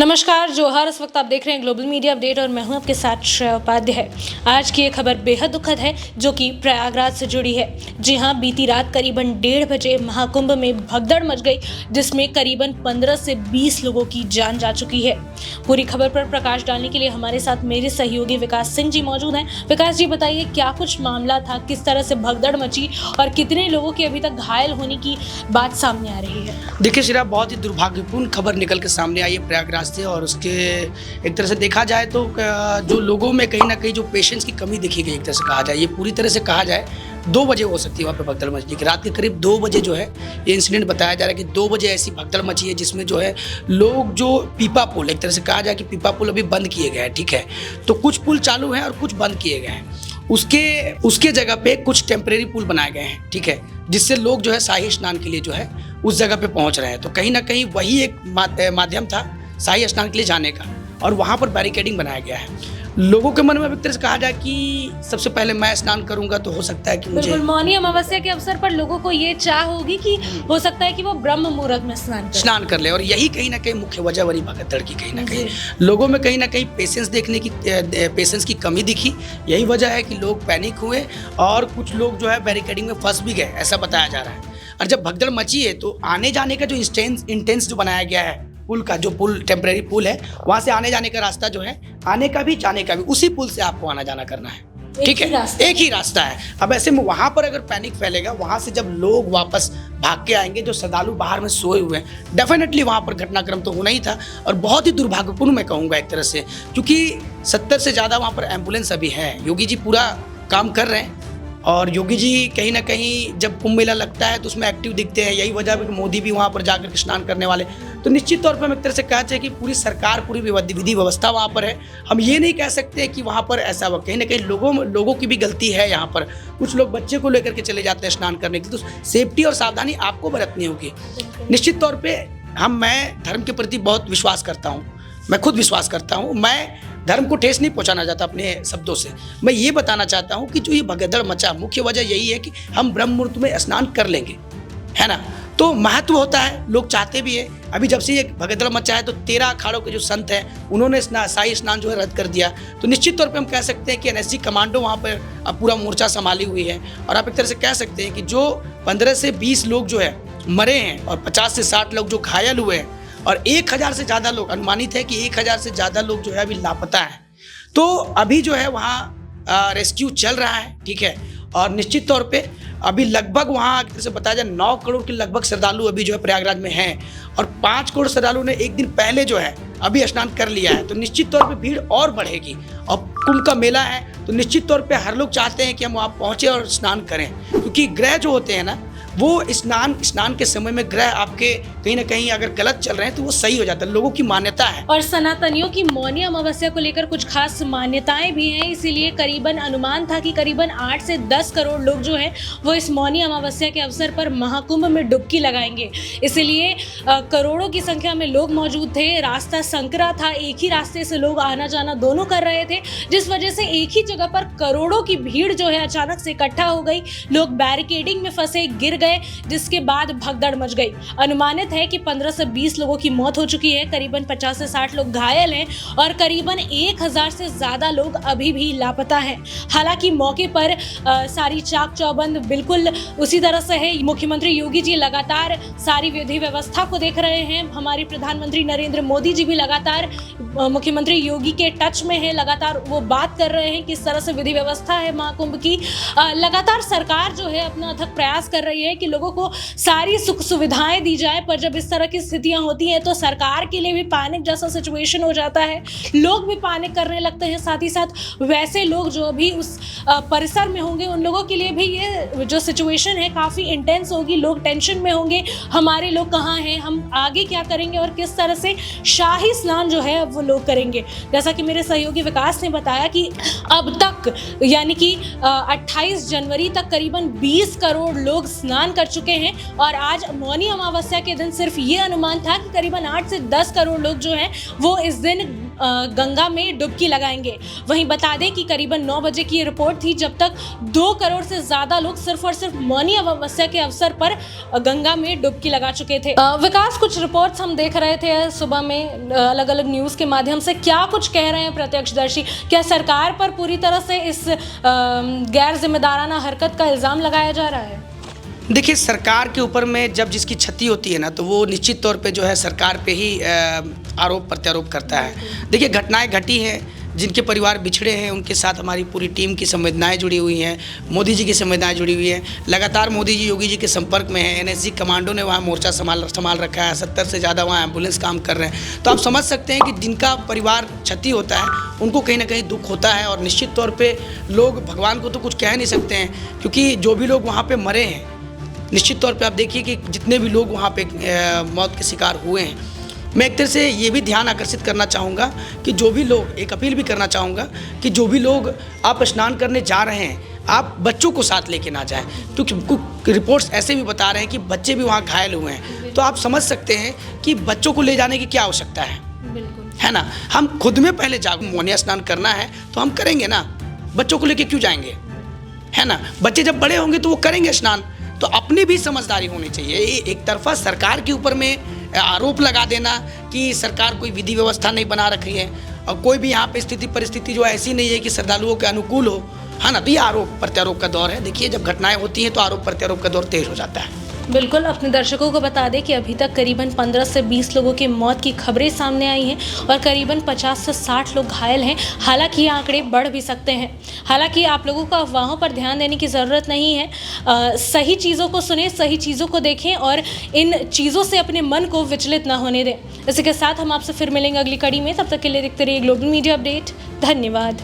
नमस्कार जोहार। इस वक्त आप देख रहे हैं ग्लोबल मीडिया अपडेट और मैं हूं आपके साथ श्रेया उपाध्याय। आज की ये खबर बेहद दुखद है जो कि प्रयागराज से जुड़ी है। जी हां, बीती रात करीबन 1:30 बजे महाकुंभ में भगदड़ मच गई, जिसमें करीबन 15 से 20 लोगों की जान जा चुकी है। पूरी खबर पर प्रकाश डालने के लिए हमारे साथ मेरे सहयोगी विकास सिंह जी मौजूद हैं। विकास जी, बताइए क्या कुछ मामला था, किस तरह से भगदड़ मची और कितने लोगों के अभी तक घायल होने की बात सामने आ रही है? देखिए श्रेया, बहुत ही दुर्भाग्यपूर्ण खबर निकल के सामने आई है प्रयागराज से। और उसके एक तरह से देखा जाए तो जो लोगों में कहीं ना कहीं जो पेशेंस की कमी दिखी गई, एक तरह से कहा जाए, ये पूरी तरह से कहा जाए 2 बजे हो सकती है वहाँ पे भगदड़ मची कि रात के करीब 2 बजे जो है ये इंसिडेंट बताया जा रहा है कि 2 बजे ऐसी भगदड़ मची है जिसमें जो है लोग जो पीपा पुल, एक तरह से कहा जाए कि पीपा पुल अभी बंद किए गए हैं, ठीक है, तो कुछ पुल चालू हैं और कुछ बंद किए गए हैं। उसके जगह पे कुछ टेम्परेरी पुल बनाए गए हैं, ठीक है, जिससे लोग जो है शाही स्नान के लिए जो है उस जगह पे पहुंच रहे हैं। तो कहीं ना कहीं वही एक माध्यम था शाही स्नान के लिए जाने का, और वहाँ पर बैरिकेडिंग बनाया गया है। लोगों के मन में एक तरह से कहा जाए कि सबसे पहले मैं स्नान करूंगा तो हो सकता है कि मुझे मौनी अमावस्या के अवसर पर लोगों को ये चाह होगी कि हो सकता है कि वो ब्रह्म मुहूर्त में स्नान कर ले, और यही कहीं ना कहीं मुख्य वजह बनी भगदड़ की। कहीं ना कहीं लोगों में कहीं ना कहीं पेशेंस की कमी दिखी। यही वजह है कि लोग पैनिक हुए और कुछ लोग जो है बैरिकेडिंग में फंस भी गए, ऐसा बताया जा रहा है। और जब भगदड़ मची है तो आने जाने का जो इंटेंस जो बनाया गया है पुल का, जो पुल टेम्परेरी पुल है, वहाँ से आने जाने का रास्ता जो है, आने का भी जाने का भी उसी पुल से आपको आना जाना करना है, ठीक है, एक ही रास्ता है। अब ऐसे में वहाँ पर अगर पैनिक फैलेगा, वहाँ से जब लोग वापस भाग के आएंगे, जो श्रद्धालु बाहर में सोए हुए हैं, डेफिनेटली वहाँ पर घटनाक्रम तो होना ही था। और बहुत ही दुर्भाग्यपूर्ण मैं कहूँगा एक तरह से, क्योंकि 70 से ज़्यादा वहाँ पर एम्बुलेंस अभी है। योगी जी पूरा काम कर रहे हैं और योगी जी कहीं ना कहीं जब कुंभ मेला लगता है तो उसमें एक्टिव दिखते हैं। यही वजह है कि मोदी भी वहाँ पर जाकर के स्नान करने वाले। तो निश्चित तौर पर हम एक तरह से कहना चाहिए कि पूरी सरकार, पूरी विधि व्यवस्था वहाँ पर है। हम ये नहीं कह सकते कि वहाँ पर ऐसा हुआ, कहीं ना कहीं लोगों की भी गलती है। यहाँ पर कुछ लोग बच्चे को लेकर के चले जाते हैं स्नान करने के लिए, तो सेफ्टी और सावधानी आपको बरतनी होगी। निश्चित तौर पर मैं धर्म के प्रति बहुत विश्वास करता हूँ, मैं खुद विश्वास करता हूँ। मैं धर्म को ठेस नहीं पहुंचाना चाहता अपने शब्दों से। मैं ये बताना चाहता हूं कि जो ये भगदड़ मचा, मुख्य वजह यही है कि हम ब्रह्म मुहूर्त में स्नान कर लेंगे, है ना, तो महत्व होता है, लोग चाहते भी है। अभी जब से ये भगदड़ मचा है तो 13 अखाड़ों के जो संत हैं उन्होंने शाही स्नान जो है रद्द कर दिया। तो निश्चित तौर पे हम कह सकते हैं कि एनएसजी कमांडो वहाँ पर अब पूरा मोर्चा संभाली हुई है। और आप एक तरह से कह सकते हैं कि जो 15 से 20 लोग जो है मरे हैं और 50 से 60 लोग जो घायल हुए हैं, और 1000 से ज़्यादा लोग, अनुमानित है कि 1000 से ज़्यादा लोग जो है अभी लापता हैं। तो अभी जो है वहाँ रेस्क्यू चल रहा है, ठीक है। और निश्चित तौर पे अभी लगभग वहाँ जैसे बताया जाए 9 करोड़ के लगभग श्रद्धालु अभी जो है प्रयागराज में हैं, और 5 करोड़ श्रद्धालु ने एक दिन पहले जो है अभी स्नान कर लिया है। तो निश्चित तौर पे भीड़ और बढ़ेगी। और कुंभ का मेला है तो निश्चित तौर पे हर लोग चाहते हैं कि हम वहाँ पहुँचे और स्नान करें, क्योंकि ग्रह जो होते हैं ना, वो स्नान के समय में ग्रह आपके कहीं ना कहीं अगर गलत चल रहे हैं तो वो सही हो जाता है, लोगों की मान्यता है। और सनातनियों की मौनी अमावस्या को लेकर कुछ खास मान्यताएं भी हैं, इसीलिए करीबन अनुमान था कि करीबन 8 से 10 करोड़ लोग जो हैं वो इस मौनी अमावस्या के अवसर पर महाकुंभ में डुबकी लगाएंगे। इसीलिए करोड़ों की संख्या में लोग मौजूद थे। रास्ता संकरा था, एक ही रास्ते से लोग आना जाना दोनों कर रहे थे, जिस वजह से एक ही जगह पर करोड़ों की भीड़ जो है अचानक से इकट्ठा हो गई। लोग बैरिकेडिंग में फंसे, गिर गए, जिसके बाद भगदड़ मच गई। अनुमानित है कि 15 से 20 लोगों की मौत हो चुकी है, करीबन 50 से 60 लोग घायल हैं और करीबन 1000 से ज्यादा लोग अभी भी लापता हैं। हालांकि मौके पर सारी चाक चौबंद बिल्कुल उसी तरह से है। मुख्यमंत्री योगी जी लगातार सारी विधि व्यवस्था को देख रहे हैं। हमारे प्रधानमंत्री नरेंद्र मोदी जी भी लगातार मुख्यमंत्री योगी के टच में है, लगातार वो बात कर रहे हैं किस तरह से विधि व्यवस्था है महाकुंभ की। लगातार सरकार जो है अपना अथक प्रयास कर रही है कि लोगों को सारी सुख सुविधाएं दी जाए, पर जब इस तरह की स्थितियां होती हैं तो सरकार के लिए भी पैनिक जैसा सिचुएशन हो जाता है, लोग भी पैनिक करने लगते हैं। साथ ही साथ वैसे लोग जो अभी उस परिसर में होंगे उन लोगों के लिए भी ये जो सिचुएशन है काफ़ी इंटेंस होगी। लोग टेंशन में होंगे, हमारे लोग कहाँ हैं, हम आगे क्या करेंगे और किस तरह से शाही स्नान जो है वो लोग करेंगे। जैसा कि मेरे सहयोगी विकास ने बताया कि अब तक यानी कि 28 जनवरी तक करीबन 20 करोड़ लोग स्नान कर चुके हैं, और आज मौनी अमावस्या के दिन सिर्फ ये अनुमान था कि करीबन 8 से 10 करोड़ लोग जो हैं वो इस दिन गंगा में डुबकी लगाएंगे। वहीं बता दें कि करीबन 9 बजे की ये रिपोर्ट थी जब तक 2 करोड़ से ज़्यादा लोग सिर्फ और सिर्फ मौनी अमावस्या के अवसर पर गंगा में डुबकी लगा चुके थे। विकास, कुछ रिपोर्ट्स हम देख रहे थे सुबह में अलग अलग न्यूज़ के माध्यम से, क्या कुछ कह रहे हैं प्रत्यक्षदर्शी? क्या सरकार पर पूरी तरह से इस गैर जिम्मेदाराना हरकत का इल्ज़ाम लगाया जा रहा है? देखिए, सरकार के ऊपर में जब जिसकी क्षति होती है ना, तो वो निश्चित तौर पे जो है सरकार पे ही आरोप प्रत्यारोप करता है। देखिए, घटनाएं घटी हैं, जिनके परिवार बिछड़े हैं उनके साथ हमारी पूरी टीम की संवेदनाएं जुड़ी हुई हैं, मोदी जी की संवेदनाएं जुड़ी हुई हैं। लगातार मोदी जी, योगी जी के संपर्क में हैं। एनएसजी कमांडो ने वहाँ मोर्चा संभाल रखा है। 70 से ज़्यादा वहाँ एम्बुलेंस काम कर रहे हैं। तो आप समझ सकते हैं कि जिनका परिवार क्षति होता है उनको कहीं ना कहीं दुख होता है। और निश्चित तौर पर लोग भगवान को तो कुछ कह नहीं सकते हैं, क्योंकि जो भी लोग वहाँ पर मरे हैं, निश्चित तौर पे आप देखिए कि जितने भी लोग वहाँ पे मौत के शिकार हुए हैं, मैं एक तरह से ये भी ध्यान आकर्षित करना चाहूँगा कि जो भी लोग, एक अपील भी करना चाहूँगा कि जो भी लोग आप स्नान करने जा रहे हैं, आप बच्चों को साथ लेके ना जाएं, क्योंकि रिपोर्ट्स ऐसे भी बता रहे हैं कि बच्चे भी वहाँ घायल हुए हैं। तो आप समझ सकते हैं कि बच्चों को ले जाने की क्या आवश्यकता है, है ना। हम खुद में पहले मौनी स्नान करना है तो हम करेंगे ना, बच्चों को लेके क्यों जाएंगे, है ना। बच्चे जब बड़े होंगे तो वो करेंगे स्नान। तो अपनी भी समझदारी होनी चाहिए। एक तरफा सरकार के ऊपर में आरोप लगा देना कि सरकार कोई विधि व्यवस्था नहीं बना रखी है और कोई भी यहाँ पे परिस्थिति जो ऐसी नहीं है कि श्रद्धालुओं के अनुकूल हो, है ना। तो ये आरोप प्रत्यारोप का दौर है। देखिए, जब घटनाएं होती हैं तो आरोप प्रत्यारोप का दौर तेज हो जाता है। बिल्कुल, अपने दर्शकों को बता दें कि अभी तक करीबन 15 से 20 लोगों की मौत की खबरें सामने आई हैं और करीबन 50 से 60 लोग घायल हैं। हालांकि ये आंकड़े बढ़ भी सकते हैं। हालांकि आप लोगों को अफवाहों पर ध्यान देने की ज़रूरत नहीं है। सही चीज़ों को सुनें, सही चीज़ों को देखें और इन चीज़ों से अपने मन को विचलित ना होने दें। इसी के साथ हम आपसे फिर मिलेंगे अगली कड़ी में। तब तक के लिए देखते रहिए ग्लोबल मीडिया अपडेट। धन्यवाद।